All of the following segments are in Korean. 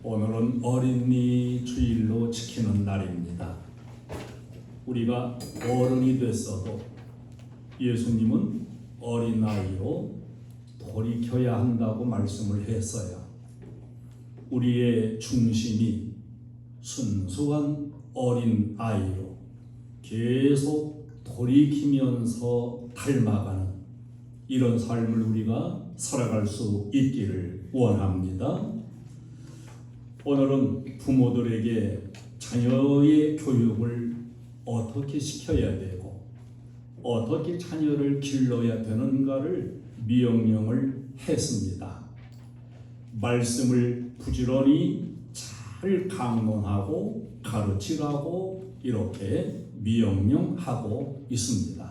오늘은 어린이 주일로 지키는 날입니다. 우리가 어른이 됐어도 예수님은 어린아이로 돌이켜야 한다고 말씀을 했어요. 우리의 중심이 순수한 어린아이로 계속 돌이키면서 닮아가는 이런 삶을 우리가 살아갈 수 있기를 원합니다. 오늘은 부모들에게 자녀의 교육을 어떻게 시켜야 되고 어떻게 자녀를 길러야 되는가를 명령을 했습니다. 말씀을 부지런히 잘 강론하고 가르치라고 이렇게 명령하고 있습니다.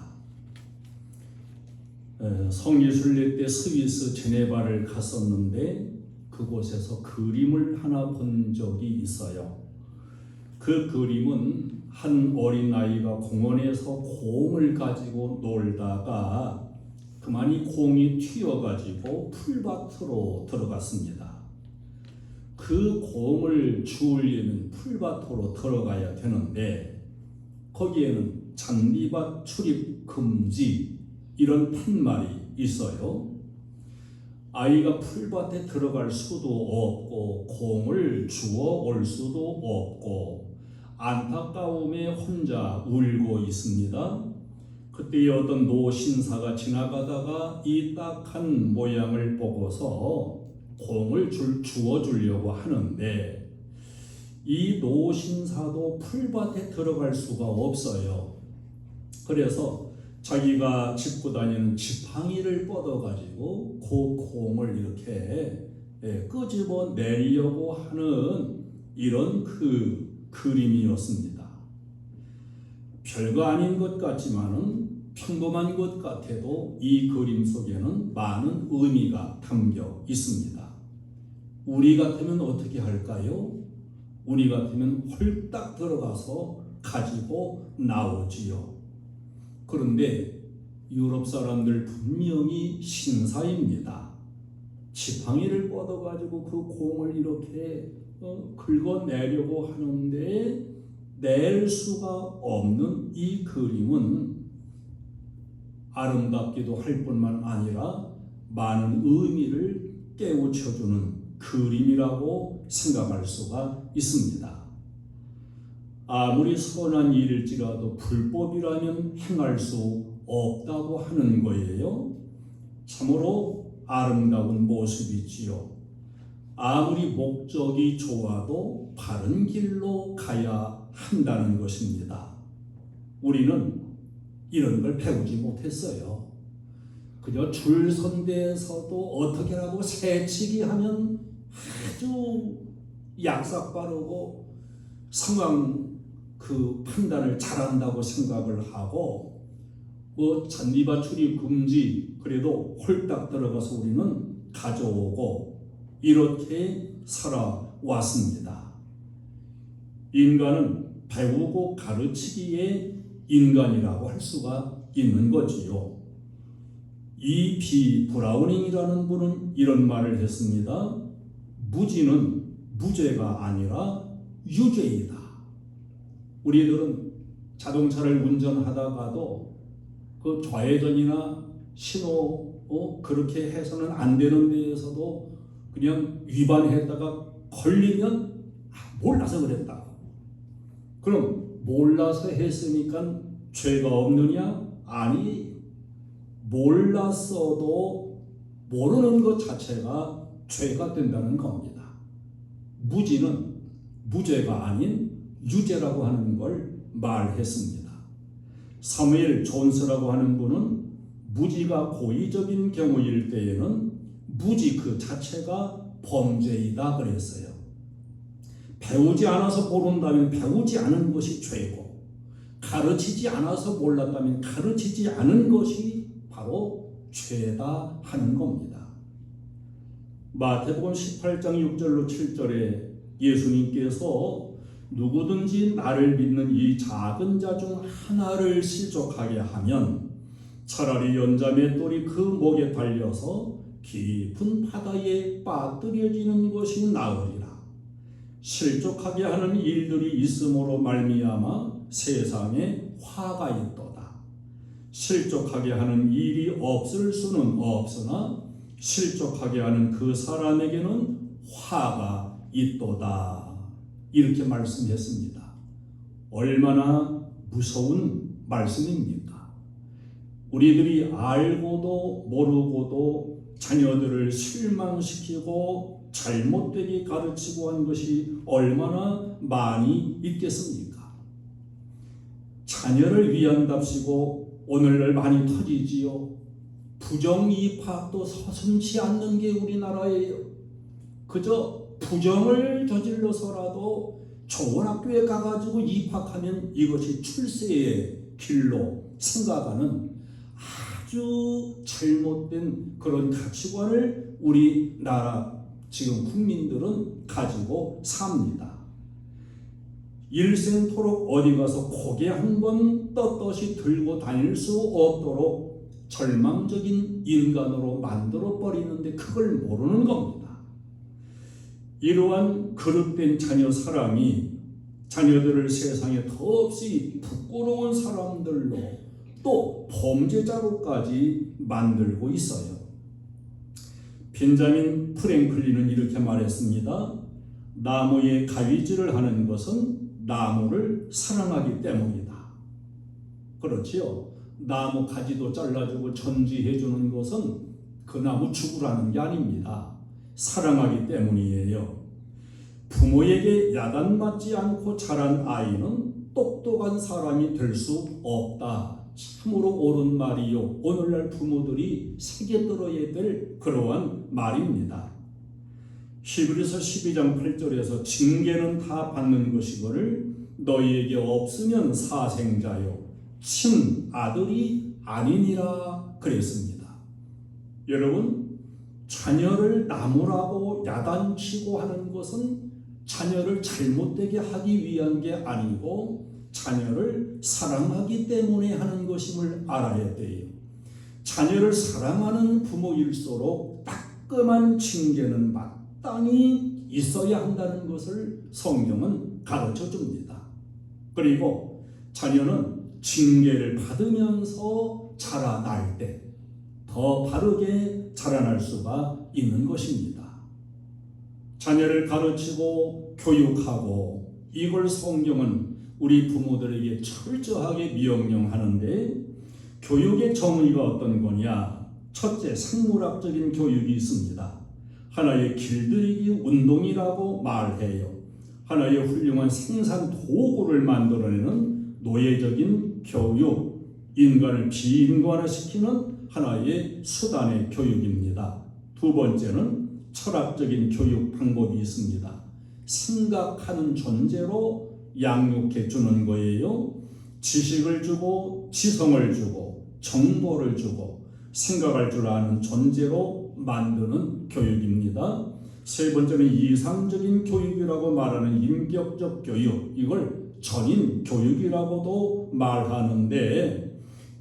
성지순례 때 스위스 제네바를 갔었는데 그곳에서 그림을 하나 본 적이 있어요. 그 그림은 한 어린아이가 공원에서 공을 가지고 놀다가 그만이 공이 튀어가지고 풀밭으로 들어갔습니다. 그 공을 주우려면 풀밭으로 들어가야 되는데 거기에는 잔디밭 출입 금지 이런 팻말이 있어요. 아이가 풀밭에 들어갈 수도 없고 공을 주워 올 수도 없고 안타까움에 혼자 울고 있습니다. 그때 어떤 노신사가 지나가다가 이 딱한 모양을 보고서 공을 주워 주려고 하는데 이 노신사도 풀밭에 들어갈 수가 없어요. 그래서 자기가 짚고 다니는 지팡이를 뻗어가지고 그 공을 이렇게 끄집어 내려고 하는 이런 그 그림이었습니다. 별거 아닌 것 같지만은 평범한 것 같아도 이 그림 속에는 많은 의미가 담겨 있습니다. 우리 같으면 어떻게 할까요? 우리 같으면 홀딱 들어가서 가지고 나오지요. 그런데 유럽 사람들 분명히 신사입니다. 지팡이를 뻗어가지고 그 공을 이렇게 긁어내려고 하는데 낼 수가 없는 이 그림은 아름답기도 할 뿐만 아니라 많은 의미를 깨우쳐주는 그림이라고 생각할 수가 있습니다. 아무리 선한 일일지라도 불법이라면 행할 수 없다고 하는 거예요. 참으로 아름다운 모습이지요. 아무리 목적이 좋아도 바른 길로 가야 한다는 것입니다. 우리는 이런 걸 배우지 못했어요. 그저 줄 선 데에서도 어떻게라도 새치기 하면 아주 약삭 빠르고 상황 그 판단을 잘한다고 생각을 하고 잔디밭 출입 금지 그래도 홀딱 들어가서 우리는 가져오고 이렇게 살아왔습니다. 인간은 배우고 가르치기에 인간이라고 할 수가 있는 거지요. E.B. 브라우닝이라는 분은 이런 말을 했습니다. 무지는 무죄가 아니라 유죄이다. 우리들은 자동차를 운전하다가도 그 좌회전이나 신호 그렇게 해서는 안 되는 데에서도 그냥 위반했다가 걸리면 몰라서 그랬다. 그럼 몰라서 했으니까 죄가 없느냐? 아니, 몰랐어도 모르는 것 자체가 죄가 된다는 겁니다. 무지는 무죄가 아닌 유죄라고 하는 걸 말했습니다. 사무엘 존스라고 하는 분은 무지가 고의적인 경우일 때에는 무지 그 자체가 범죄이다 그랬어요. 배우지 않아서 모른다면 배우지 않은 것이 죄고 가르치지 않아서 몰랐다면 가르치지 않은 것이 바로 죄다 하는 겁니다. 마태복음 18장 6절로 7절에 예수님께서 누구든지 나를 믿는 이 작은 자 중 하나를 실족하게 하면 차라리 연자맷돌이 그 목에 달려서 깊은 바다에 빠뜨려지는 것이 나으리라. 실족하게 하는 일들이 있음으로 말미암아 세상에 화가 있도다. 실족하게 하는 일이 없을 수는 없으나 실족하게 하는 그 사람에게는 화가 있도다. 이렇게 말씀했습니다. 얼마나 무서운 말씀입니까? 우리들이 알고도 모르고도 자녀들을 실망시키고 잘못되게 가르치고 한 것이 얼마나 많이 있겠습니까? 자녀를 위한답시고 오늘날 많이 터지지요. 부정입학도 서슴지 않는 게 우리나라예요. 그저 부정을 저질러서라도 좋은 학교에 가가지고 입학하면 이것이 출세의 길로 생각하는 아주 잘못된 그런 가치관을 우리나라 지금 국민들은 가지고 삽니다. 일생토록 어디 가서 고개 한번 떳떳이 들고 다닐 수 없도록 절망적인 인간으로 만들어 버리는데 그걸 모르는 겁니다. 이러한 그릇된 자녀 사랑이 자녀들을 세상에 더없이 부끄러운 사람들로 또 범죄자로까지 만들고 있어요. 벤자민 프랭클린은 이렇게 말했습니다. 나무에 가위질을 하는 것은 나무를 사랑하기 때문이다. 그렇지요. 나무 가지도 잘라주고 전지해 주는 것은 그 나무 죽으라는 게 아닙니다. 사랑하기 때문이에요. 부모에게 야단맞지 않고 자란 아이는 똑똑한 사람이 될 수 없다. 참으로 옳은 말이요. 오늘날 부모들이 새겨들어야 될 그러한 말입니다. 히브리서 12장 8절에서 징계는 다 받는 것이거늘 너희에게 없으면 사생자요 친 아들이 아니니라 그랬습니다. 여러분, 자녀를 나무라고 야단치고 하는 것은 자녀를 잘못되게 하기 위한 게 아니고 자녀를 사랑하기 때문에 하는 것임을 알아야 돼요. 자녀를 사랑하는 부모일수록 따끔한 징계는 마땅히 있어야 한다는 것을 성경은 가르쳐 줍니다. 그리고 자녀는 징계를 받으면서 자라날 때 더 바르게 자라날 수가 있는 것입니다. 자녀를 가르치고 교육하고 이걸 성경은 우리 부모들에게 철저하게 명령하는데 교육의 정의가 어떤 거냐? 첫째, 생물학적인 교육이 있습니다. 하나의 길들이기 운동이라고 말해요. 하나의 훌륭한 생산 도구를 만들어내는 노예적인 교육, 인간을 비인간화시키는 하나의 수단의 교육입니다. 두 번째는 철학적인 교육 방법이 있습니다. 생각하는 존재로 양육해 주는 거예요. 지식을 주고 지성을 주고 정보를 주고 생각할 줄 아는 존재로 만드는 교육입니다. 세 번째는 이상적인 교육이라고 말하는 인격적 교육, 이걸 전인 교육이라고도 말하는데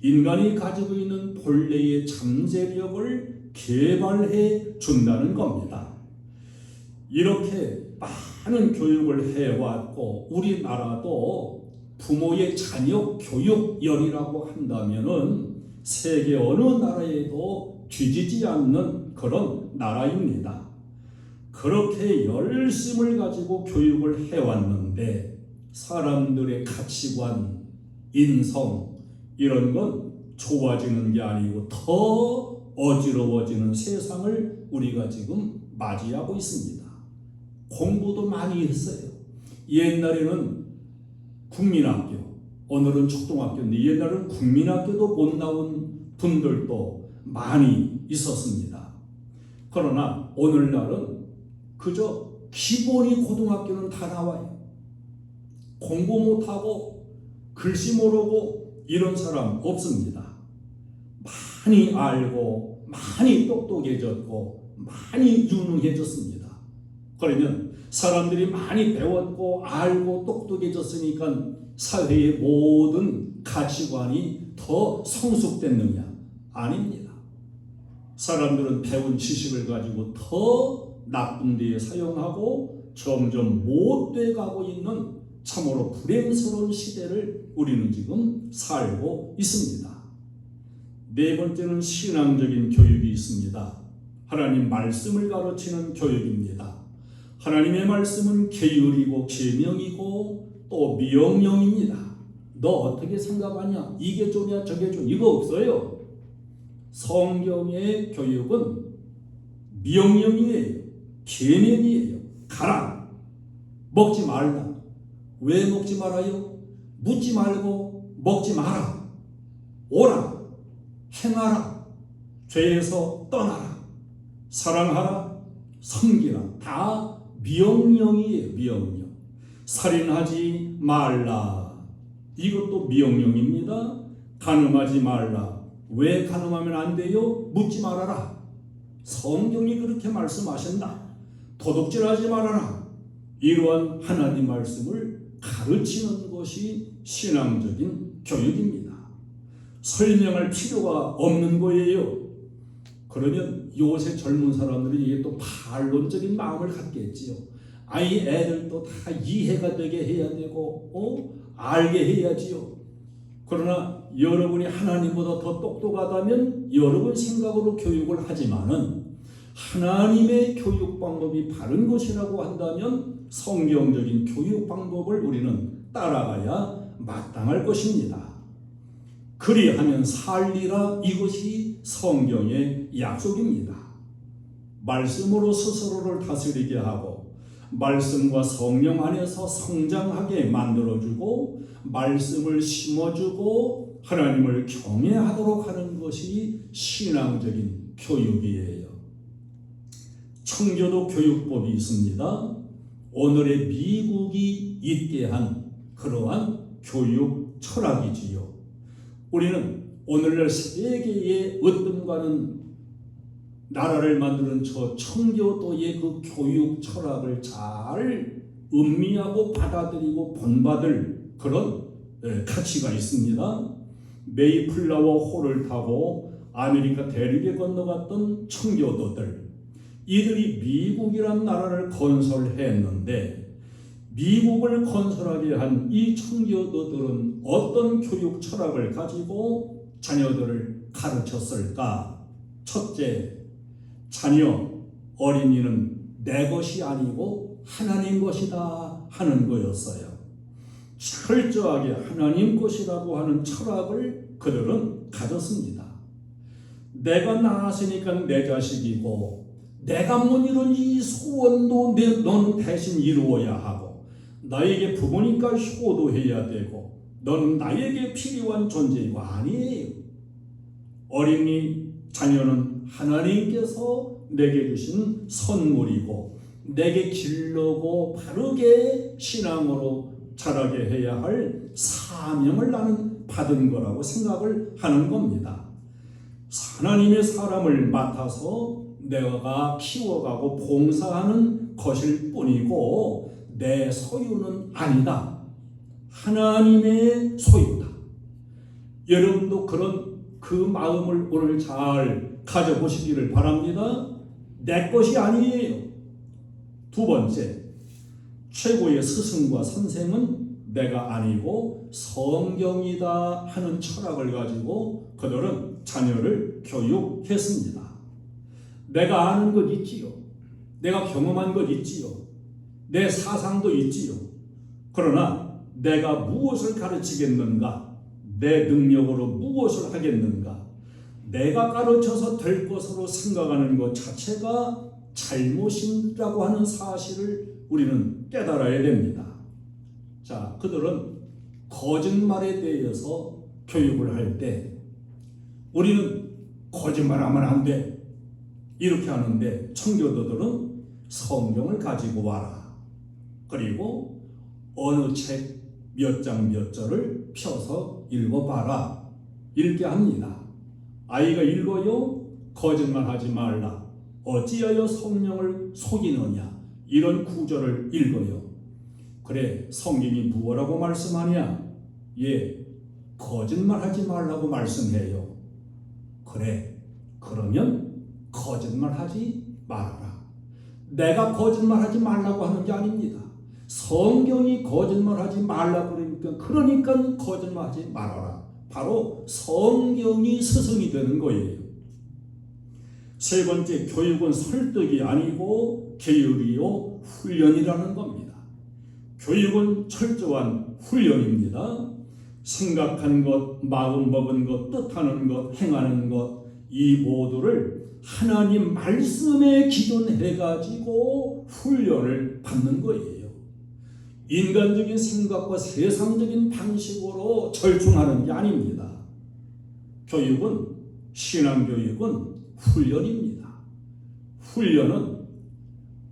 인간이 가지고 있는 본래의 잠재력을 개발해 준다는 겁니다. 이렇게 많은 교육을 해왔고 우리나라도 부모의 자녀 교육열이라고 한다면은 세계 어느 나라에도 뒤지지 않는 그런 나라입니다. 그렇게 열심을 가지고 교육을 해왔는데 사람들의 가치관, 인성 이런 건 좋아지는 게 아니고 더 어지러워지는 세상을 우리가 지금 맞이하고 있습니다. 공부도 많이 했어요. 옛날에는 국민학교, 오늘은 초등학교인데 옛날에는 국민학교도 못 나온 분들도 많이 있었습니다. 그러나 오늘날은 그저 기본이 고등학교는 다 나와요. 공부 못하고 글씨 모르고 이런 사람 없습니다. 많이 알고 많이 똑똑해졌고 많이 유능해졌습니다. 그러면 사람들이 많이 배웠고 알고 똑똑해졌으니까 사회의 모든 가치관이 더 성숙됐느냐? 아닙니다. 사람들은 배운 지식을 가지고 더 나쁜 데에 사용하고 점점 못돼 가고 있는 참으로 불행스러운 시대를 우리는 지금 살고 있습니다. 네 번째는 신앙적인 교육이 있습니다. 하나님 말씀을 가르치는 교육입니다. 하나님의 말씀은 계율이고 계명이고 또 명령입니다. 너 어떻게 생각하냐? 이게 좋냐 저게 좋냐? 이거 없어요. 성경의 교육은 명령이에요. 계명이에요. 가라. 먹지 말라. 왜 먹지 말아요? 묻지 말고 먹지 마라. 오라. 행하라. 죄에서 떠나라. 사랑하라. 섬기라. 다 명령이에요. 명령. 살인하지 말라. 이것도 명령입니다. 간음하지 말라. 왜 간음하면 안 돼요? 묻지 말아라. 성경이 그렇게 말씀하신다. 도둑질하지 말아라. 이러한 하나님 말씀을 가르치는 것이 신앙적인 교육입니다. 설명할 필요가 없는 거예요. 그러면 요새 젊은 사람들이 이게 또 반론적인 마음을 갖겠지요. 아이 애들도 다 이해가 되게 해야 되고 알게 해야지요. 그러나 여러분이 하나님보다 더 똑똑하다면 여러분 생각으로 교육을 하지만은 하나님의 교육 방법이 바른 것이라고 한다면 성경적인 교육 방법을 우리는 따라가야 마땅할 것입니다. 그리하면 살리라. 이것이 성경의 약속입니다. 말씀으로 스스로를 다스리게 하고 말씀과 성령 안에서 성장하게 만들어주고 말씀을 심어주고 하나님을 경외하도록 하는 것이 신앙적인 교육이에요. 청교도 교육법이 있습니다. 오늘의 미국이 있게 한 그러한 교육 철학이지요. 우리는 오늘날 세계의 으뜸가는 나라를 만드는 저 청교도의 그 교육 철학을 잘 음미하고 받아들이고 본받을 그런 가치가 있습니다. 메이플라워 호를 타고 아메리카 대륙에 건너갔던 청교도들, 이들이 미국이란 나라를 건설했는데 미국을 건설하게 한 이 청교도들은 어떤 교육 철학을 가지고 자녀들을 가르쳤을까? 첫째, 자녀, 어린이는 내 것이 아니고 하나님 것이다 하는 거였어요. 철저하게 하나님 것이라고 하는 철학을 그들은 가졌습니다. 내가 낳았으니까 내 자식이고 내가 못 이룬 이 소원도 너는 대신 이루어야 하고 나에게 부모니까 효도해야 되고 너는 나에게 필요한 존재이고 아니에요. 어린이 자녀는 하나님께서 내게 주신 선물이고 내게 기르고 바르게 신앙으로 자라게 해야 할 사명을 나는 받은 거라고 생각을 하는 겁니다. 하나님의 사람을 맡아서 내가 키워가고 봉사하는 것일 뿐이고 내 소유는 아니다. 하나님의 소유다. 여러분도 그런 그 마음을 오늘 잘 가져보시기를 바랍니다. 내 것이 아니에요. 두 번째, 최고의 스승과 선생은 내가 아니고 성경이다 하는 철학을 가지고 그들은 자녀를 교육했습니다. 내가 아는 것 있지요. 내가 경험한 것 있지요. 내 사상도 있지요. 그러나 내가 무엇을 가르치겠는가? 내 능력으로 무엇을 하겠는가? 내가 가르쳐서 될 것으로 생각하는 것 자체가 잘못이라고 하는 사실을 우리는 깨달아야 됩니다. 자, 그들은 거짓말에 대해서 교육을 할 때 우리는 거짓말하면 안 돼. 이렇게 하는데 청교도들은 성경을 가지고 와라. 그리고 어느 책 몇 장 몇 절을 펴서 읽어봐라. 읽게 합니다. 아이가 읽어요. 거짓말하지 말라. 어찌하여 성령을 속이느냐. 이런 구절을 읽어요. 그래, 성경이 무엇라고 말씀하냐? 예, 거짓말하지 말라고 말씀해요. 그래, 그러면 거짓말하지 말아라. 내가 거짓말하지 말라고 하는 게 아닙니다. 성경이 거짓말하지 말라고 그러니까 거짓말하지 말아라. 바로 성경이 스승이 되는 거예요. 세 번째, 교육은 설득이 아니고 계율이요 훈련이라는 겁니다. 교육은 철저한 훈련입니다. 생각한 것, 마음 먹은 것, 뜻하는 것, 행하는 것, 이 모두를 하나님 말씀에 기준해가지고 훈련을 받는 거예요. 인간적인 생각과 세상적인 방식으로 절충하는 게 아닙니다. 교육은, 신앙교육은 훈련입니다. 훈련은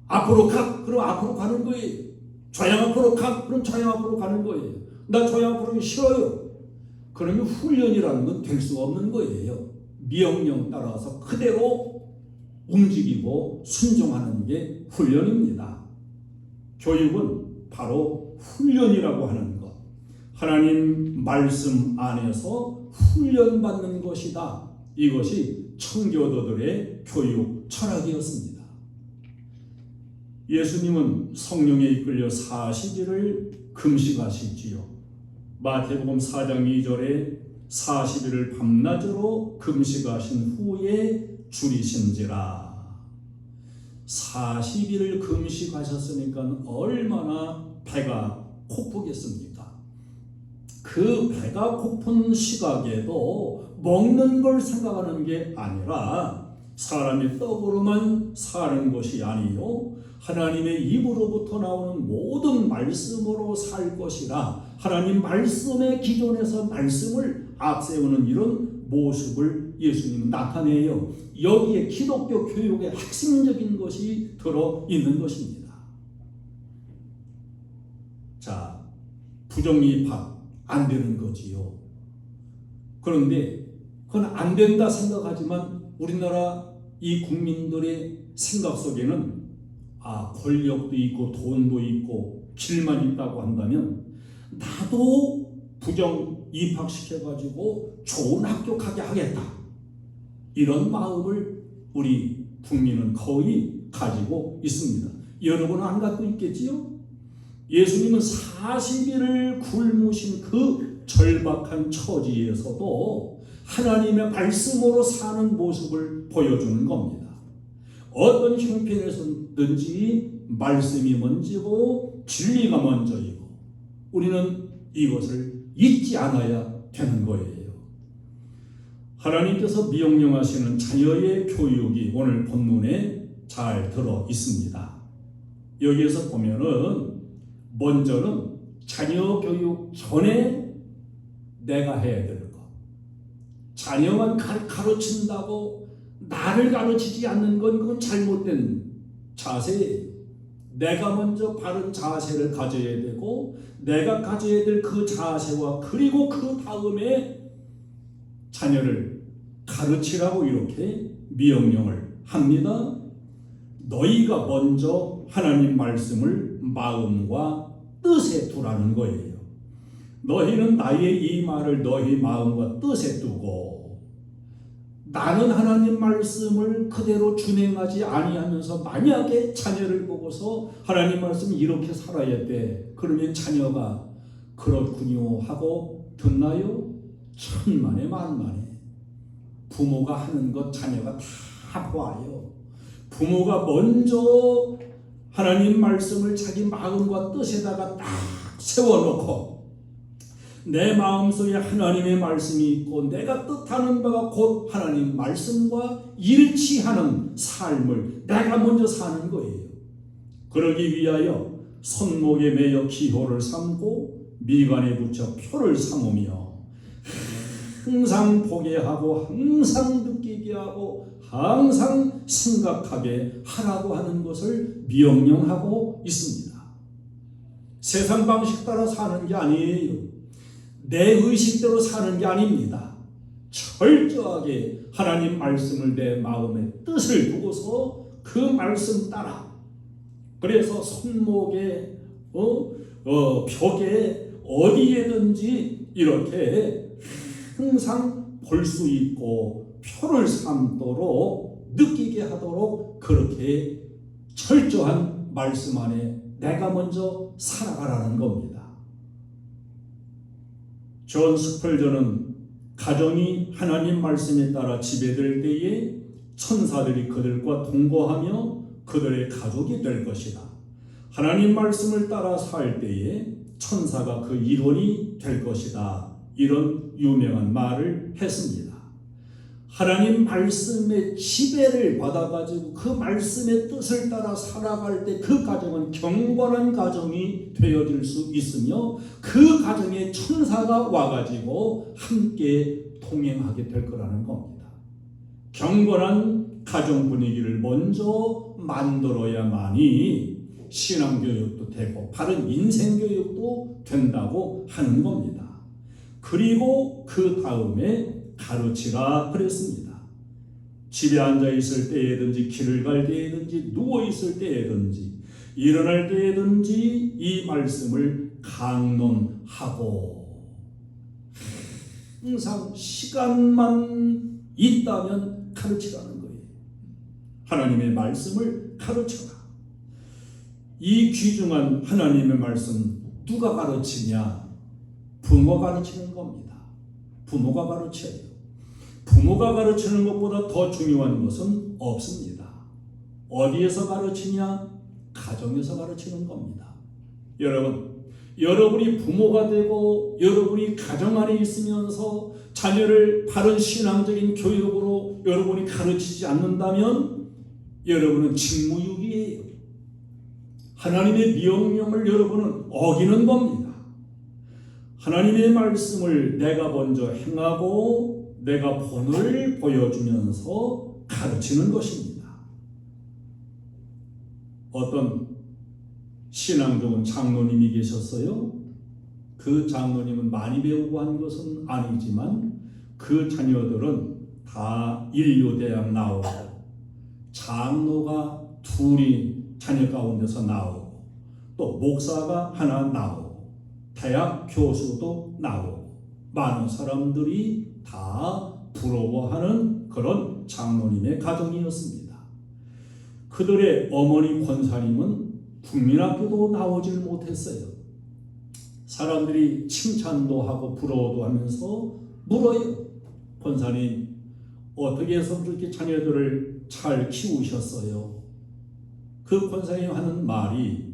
앞으로 가, 그럼 앞으로 가는 거예요. 좌양 앞으로 가, 그럼 좌양 앞으로 가는 거예요. 나 좌양 앞으로 가기 싫어요. 그러면 훈련이라는 건 될 수가 없는 거예요. 명령 따라서 그대로 움직이고 순종하는 게 훈련입니다. 교육은 바로 훈련이라고 하는 것, 하나님 말씀 안에서 훈련받는 것이다. 이것이 청교도들의 교육 철학이었습니다. 예수님은 성령에 이끌려 40일을 금식하시지요. 마태복음 4장 2절에 40일을 밤낮으로 금식하신 후에 줄이신지라. 40일을 금식하셨으니까 얼마나 배가 고프겠습니까? 그 배가 고픈 시각에도 먹는 걸 생각하는 게 아니라 사람의 떡으로만 사는 것이 아니요 하나님의 입으로부터 나오는 모든 말씀으로 살 것이라. 하나님 말씀의 기존에서 말씀을 앞세우는 이런 모습을 예수님은 나타내요. 여기에 기독교 교육의 핵심적인 것이 들어있는 것입니다. 자, 부정입학 안 되는 거지요. 그런데 그건 안 된다 생각하지만 우리나라 이 국민들의 생각 속에는 권력도 있고 돈도 있고 길만 있다고 한다면 나도 부정 입학시켜가지고 좋은 학교 가게 하겠다. 이런 마음을 우리 국민은 거의 가지고 있습니다. 여러분은 안 갖고 있겠지요? 예수님은 40일을 굶으신 그 절박한 처지에서도 하나님의 말씀으로 사는 모습을 보여주는 겁니다. 어떤 형편에서든지 말씀이 먼저고 진리가 먼저이고 우리는 이것을 잊지 않아야 되는 거예요. 하나님께서 명령하시는 자녀의 교육이 오늘 본문에 잘 들어 있습니다. 여기에서 보면은 먼저는 자녀 교육 전에 내가 해야 될 것. 자녀만 가르친다고 나를 가르치지 않는 건 그건 잘못된 자세예요. 내가 먼저 바른 자세를 가져야 되고 내가 가져야 될 그 자세와 그리고 그 다음에 자녀를 가르치라고 이렇게 명령을 합니다. 너희가 먼저 하나님 말씀을 마음과 뜻에 두라는 거예요. 너희는 나의 이 말을 너희 마음과 뜻에 두고 나는 하나님 말씀을 그대로 준행하지 아니하면서 만약에 자녀를 보고서 하나님 말씀이 이렇게 살아야 돼. 그러면 자녀가 그렇군요 하고 듣나요? 천만에 만만에. 부모가 하는 것 자녀가 다 봐요. 부모가 먼저 하나님 말씀을 자기 마음과 뜻에다가 딱 세워놓고 내 마음속에 하나님의 말씀이 있고 내가 뜻하는 바가 곧 하나님 말씀과 일치하는 삶을 내가 먼저 사는 거예요. 그러기 위하여 손목에 매여 기호를 삼고 미간에 붙여 표를 삼으며 항상 보게 하고 항상 느끼게 하고 항상 생각하게 하라고 하는 것을 명령하고 있습니다. 세상 방식 따라 사는 게 아니에요. 내 의식대로 사는 게 아닙니다. 철저하게 하나님 말씀을 내 마음의 뜻을 두고서 그 말씀 따라. 그래서 손목에 벽에 어디에든지 이렇게 항상 볼 수 있고 표를 삼도록 느끼게 하도록 그렇게 철저한 말씀 안에 내가 먼저 살아가라는 겁니다. 존 스펄전은 가정이 하나님 말씀에 따라 지배될 때에 천사들이 그들과 동거하며 그들의 가족이 될 것이다. 하나님 말씀을 따라 살 때에 천사가 그 일원이 될 것이다. 이런 유명한 말을 했습니다. 하나님 말씀의 지배를 받아가지고 그 말씀의 뜻을 따라 살아갈 때 그 가정은 경건한 가정이 되어질 수 있으며 그 가정에 천사가 와가지고 함께 동행하게 될 거라는 겁니다. 경건한 가정 분위기를 먼저 만들어야만이 신앙교육도 되고 바른 인생교육도 된다고 하는 겁니다. 그리고 그 다음에 가르치라 그랬습니다. 집에 앉아 있을 때에든지 길을 갈 때에든지 누워 있을 때에든지 일어날 때에든지 이 말씀을 강론하고 항상 시간만 있다면 가르치라는 거예요. 하나님의 말씀을 가르쳐라. 이 귀중한 하나님의 말씀 누가 가르치냐? 부모가 가르치는 겁니다. 부모가 가르쳐요. 부모가 가르치는 것보다 더 중요한 것은 없습니다. 어디에서 가르치냐? 가정에서 가르치는 겁니다. 여러분이 부모가 되고 여러분이 가정 안에 있으면서 자녀를 바른 신앙적인 교육으로 여러분이 가르치지 않는다면 여러분은 직무유기예요. 하나님의 명령을 여러분은 어기는 겁니다. 하나님의 말씀을 내가 먼저 행하고 내가 본을 보여주면서 가르치는 것입니다. 어떤 신앙 좋은 장로님이 계셨어요. 그 장로님은 많이 배우고 한 것은 아니지만 그 자녀들은 다 인류대학 나오고 장로가 둘이 자녀 가운데서 나오고 또 목사가 하나 나오고 대학 교수도 나오고 많은 사람들이 다 부러워하는 그런 장로님의 가정이었습니다. 그들의 어머니 권사님은 국민학교도 나오질 못했어요. 사람들이 칭찬도 하고 부러워도 하면서 물어요. 권사님, 어떻게 해서 그렇게 자녀들을 잘 키우셨어요? 그 권사님 하는 말이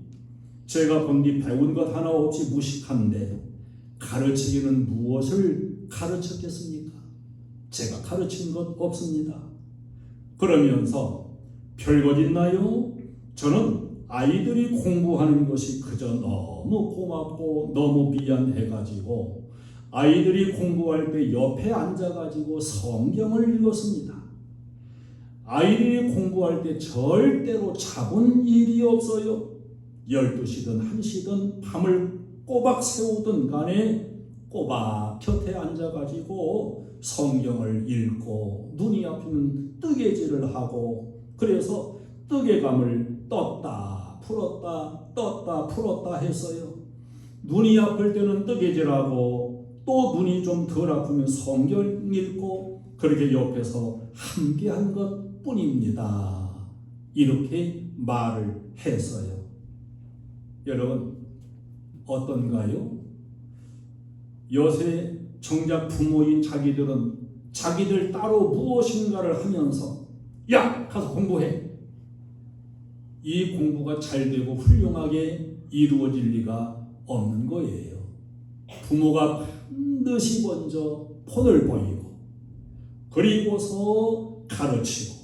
제가 본 뒤 배운 것 하나 없이 무식한데 가르치기는 무엇을 가르쳤겠습니까? 제가 가르친 것 없습니다. 그러면서 별것 있나요? 저는 아이들이 공부하는 것이 그저 너무 고맙고 너무 미안해가지고 아이들이 공부할 때 옆에 앉아가지고 성경을 읽었습니다. 아이들이 공부할 때 절대로 잡은 일이 없어요. 12시든 1시든 밤을 꼬박 새우든 간에 꼬박 곁에 앉아가지고 성경을 읽고 눈이 아프면 뜨개질을 하고 그래서 뜨개감을 떴다 풀었다 떴다 풀었다 했어요. 눈이 아플 때는 뜨개질하고 또 눈이 좀 덜 아프면 성경 읽고 그렇게 옆에서 함께한 것뿐입니다. 이렇게 말을 했어요. 여러분 어떤가요? 요새 정작 부모인 자기들은 자기들 따로 무엇인가를 하면서 야! 가서 공부해. 이 공부가 잘 되고 훌륭하게 이루어질 리가 없는 거예요. 부모가 반드시 먼저 본을 보이고 그리고서 가르치고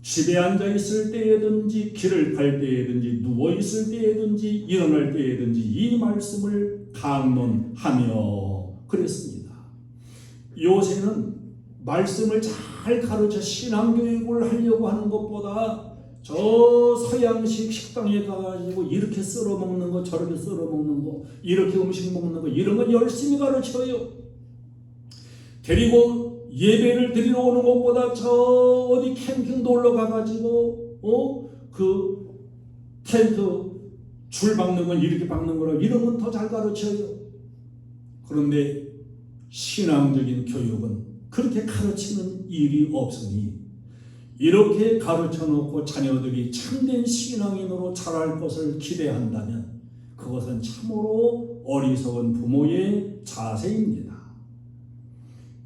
집에 앉아 있을 때에든지 길을 갈 때에든지 누워 있을 때에든지 일어날 때에든지 이 말씀을 강론하며 그랬습니다. 요새는 말씀을 잘 가르쳐 신앙교육을 하려고 하는 것보다 저 서양식 식당에 가가지고 이렇게 썰어 먹는 거 저렇게 썰어 먹는 거 이렇게 음식 먹는 거 이런 건 열심히 가르쳐요. 데리고 예배를 드리러 오는 것보다 저 어디 캠핑 놀러 가가지고 그 텐트 줄 박는 건 이렇게 박는 거라 이런 건 더 잘 가르쳐요. 그런데 신앙적인 교육은 그렇게 가르치는 일이 없으니 이렇게 가르쳐 놓고 자녀들이 참된 신앙인으로 자랄 것을 기대한다면 그것은 참으로 어리석은 부모의 자세입니다.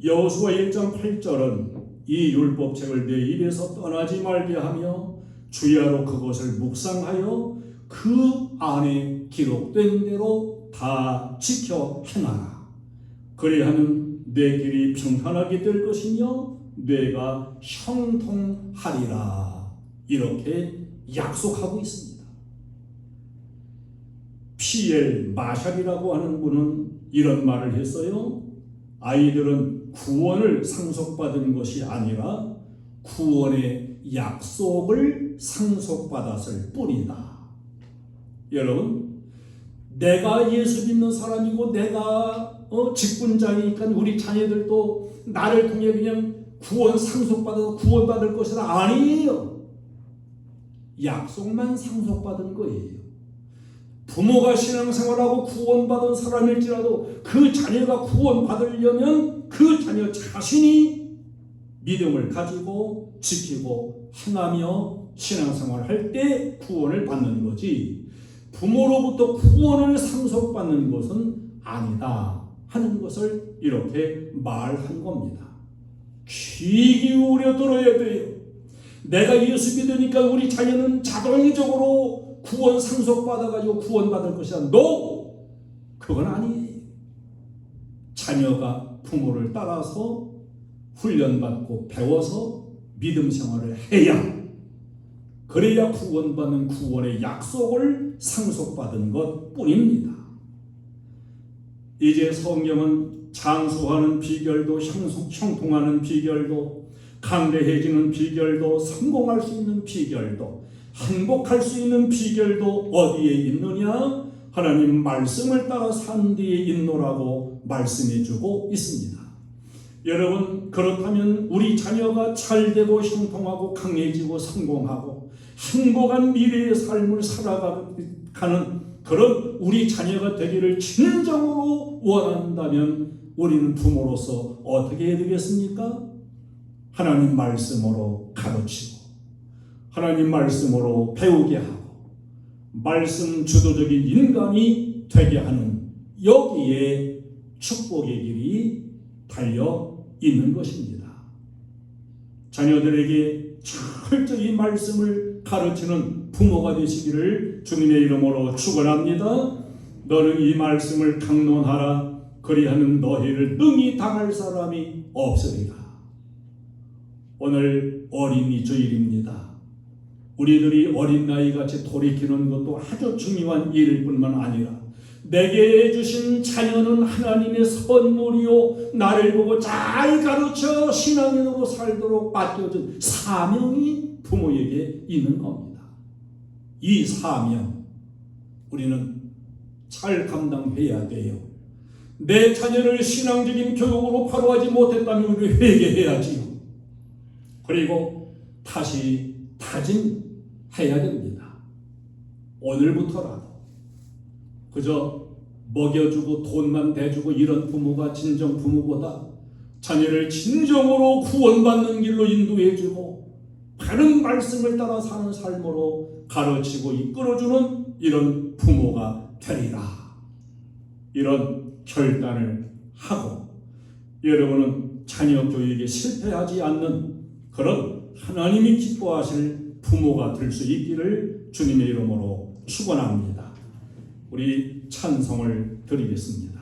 여호수아 1장 8절은 이 율법책을 내 입에서 떠나지 말게 하며 주야로 그것을 묵상하여 그 안에 기록된 대로 다 지켜 행하라. 그리하면 내 길이 평탄하게 될 것이며 뇌가 형통하리라. 이렇게 약속하고 있습니다. 피엘 마샬이라고 하는 분은 이런 말을 했어요. 아이들은 구원을 상속받은 것이 아니라 구원의 약속을 상속받았을 뿐이다. 여러분, 내가 예수 믿는 사람이고 내가 직분자이니까 우리 자녀들도 나를 통해 그냥 구원 상속받아서 구원받을 것이라 아니에요. 약속만 상속받은 거예요. 부모가 신앙생활하고 구원받은 사람일지라도 그 자녀가 구원받으려면 그 자녀 자신이 믿음을 가지고 지키고 행하며 신앙생활할 때 구원을 받는 거지, 부모로부터 구원을 상속받는 것은 아니다 하는 것을 이렇게 말한 겁니다. 귀 기울여 들어야 돼요. 내가 예수 믿으니까 우리 자녀는 자동적으로 구원 상속받아가지고 구원받을 것이다. No! 그건 아니에요. 자녀가 부모를 따라서 훈련받고 배워서 믿음 생활을 해야, 그래야 구원받는 구원의 약속을 상속받은 것 뿐입니다. 이제 성경은 장수하는 비결도 형통하는 비결도 강대해지는 비결도 성공할 수 있는 비결도 행복할 수 있는 비결도 어디에 있느냐? 하나님 말씀을 따라 산 뒤에 있노라고 말씀해 주고 있습니다. 여러분, 그렇다면 우리 자녀가 잘되고 형통하고 강해지고 성공하고 행복한 미래의 삶을 살아가는 그런 우리 자녀가 되기를 진정으로 원한다면 우리는 부모로서 어떻게 해야 되겠습니까? 하나님 말씀으로 가르치고 하나님 말씀으로 배우게 하고 말씀 주도적인 인간이 되게 하는, 여기에 축복의 길이 달려 있는 것입니다. 자녀들에게 철저히 말씀을 가르치는 부모가 되시기를 주님의 이름으로 축원합니다. 너는 이 말씀을 강론하라. 그리하면 너희를 능히 당할 사람이 없으리라. 오늘 어린이 주일입니다. 우리들이 어린 나이같이 돌이키는 것도 아주 중요한 일일 뿐만 아니라 내게 주신 자녀는 하나님의 선물이요, 나를 보고 잘 가르쳐 신앙인으로 살도록 맡겨준 사명이 부모에게 있는 겁니다. 이 사명 우리는 잘 감당해야 돼요. 내 자녀를 신앙적인 교육으로 바로하지 못했다면 우리 회개해야지요. 그리고 다시 다짐해야 됩니다. 오늘부터라도 그저 먹여주고 돈만 대주고 이런 부모가 진정 부모보다 자녀를 진정으로 구원받는 길로 인도해주고 바른 말씀을 따라 사는 삶으로 가르치고 이끌어주는 이런 부모가 되리라. 이런 결단을 하고 여러분은 자녀 교육에 실패하지 않는 그런 하나님이 기뻐하실 부모가 될 수 있기를 주님의 이름으로 축원합니다. 우리 찬송을 드리겠습니다.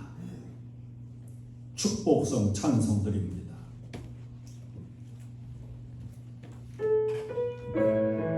축복성 찬송 드립니다.